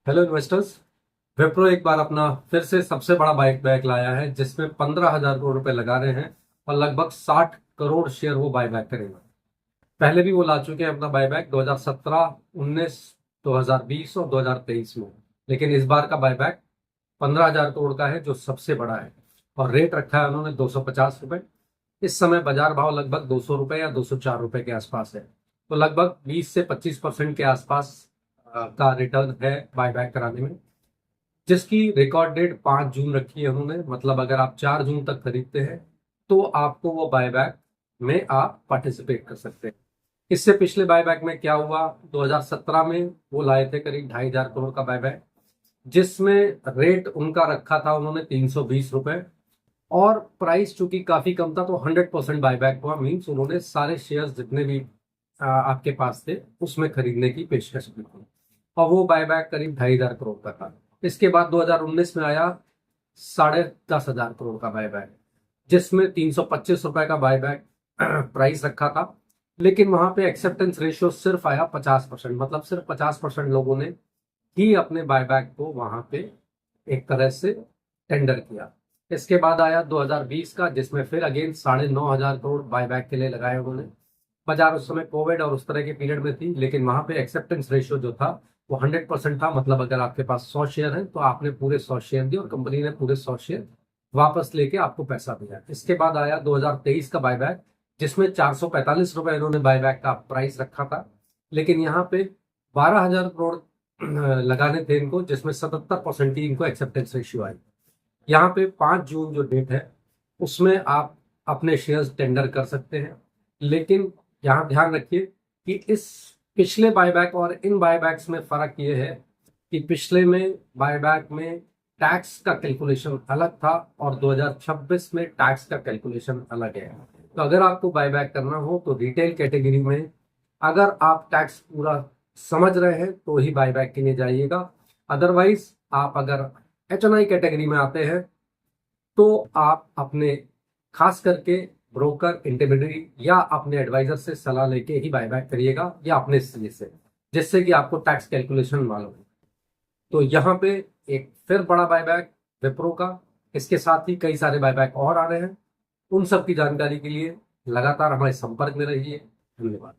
Hello investors. Wipro एक बार अपना फिर से सबसे बड़ा बाईबैक लाया है जिसमें 15,000 करोड़ रुपए लगा रहे हैं और लगभग 60 करोड़ शेयर वो बाईबैक करेंगे। पहले भी वो ला चुके हैं अपना बाईबैक 2017, 19, 2020 और 2023 में। लेकिन इस बार का बाईबैक 15,000 करोड़ का है जो सबसे बड़ा है और रेट रखा है उन्होंने 250 रुपए। इस समय बाजार भाव लगभग 200 रुपए या 204 रुपए के आसपास है। तो लगभग 20 से 25% के आसपास का रिटर्न है बायबैक कराने में, जिसकी रिकॉर्ड डेट 5 जून रखी है उन्होंने। मतलब अगर आप 4 जून तक खरीदते हैं तो आपको वो बायबैक में आप पार्टिसिपेट कर सकते हैं। इससे पिछले बायबैक में क्या हुआ, 2017 में वो लाए थे करीब 2,500 करोड़ का बायबैक, जिसमें रेट उनका रखा था उन्होंने 320 रुपए और प्राइस चूंकि काफी कम था तो 100% बायबैक हुआ। मीन्स उन्होंने सारे शेयर्स जितने भी आपके पास थे उसमें खरीदने की पेशकश की थी और वो बायबैक करीब 2,500 करोड़ का था। इसके बाद 2019 में आया 10,500 करोड़ का बायबैक, जिसमें 325 रुपए का बायबैक प्राइस रखा था। लेकिन वहां पे एक्सेप्टेंस रेशियो सिर्फ आया 50%। मतलब सिर्फ 50% लोगों ने ही अपने बायबैक को वहां पे एक तरह से टेंडर किया। इसके बाद आया 2020 का, जिसमें फिर अगेन 9,500 करोड़ बायबैक के लिए लगाए उन्होंने। बाजार उस समय कोविड और उस तरह के पीरियड में थी, लेकिन वहां पे एक्सेप्टेंस रेशियो जो था वो 100% था। मतलब अगर आपके पास 100 शेयर है तो आपने पूरे 100 शेयर दिए और कंपनी ने पूरे 100 शेयर वापस लेके आपको पैसा दिया। इसके बाद आया 2023 का बायबैक, जिसमें 445 रुपए इन्होंने बायबैक का प्राइस रखा था। लेकिन यहाँ पे 12,000 करोड़ लगाने थे इनको, जिसमें 77% ही इनको एक्सेप्टेंस रेशियो आई। यहाँ पे 5 जून जो डेट है उसमें आप अपने शेयर्स टेंडर कर सकते हैं। लेकिन यहाँ ध्यान रखिए कि इस पिछले बायबैक और इन बायबैक्स में फर्क ये है कि पिछले में बायबैक में टैक्स का कैलकुलेशन अलग था और 2026 में टैक्स का कैलकुलेशन अलग है। तो अगर आपको बायबैक करना हो तो रिटेल कैटेगरी में अगर आप टैक्स पूरा समझ रहे हैं तो ही बायबैक के लिए जाइएगा। अदरवाइज आप अगर HNI कैटेगरी में आते हैं तो आप अपने खास करके ब्रोकर, इंटरमीडियरी या अपने एडवाइजर से सलाह लेके ही बायबैक करिएगा या अपने सीए से, जिससे कि आपको टैक्स कैलकुलेशन मालूम हो। तो यहाँ पे एक फिर बड़ा बायबैक विप्रो का, इसके साथ ही कई सारे बायबैक और आ रहे हैं। उन सब की जानकारी के लिए लगातार हमारे संपर्क में रहिए। धन्यवाद।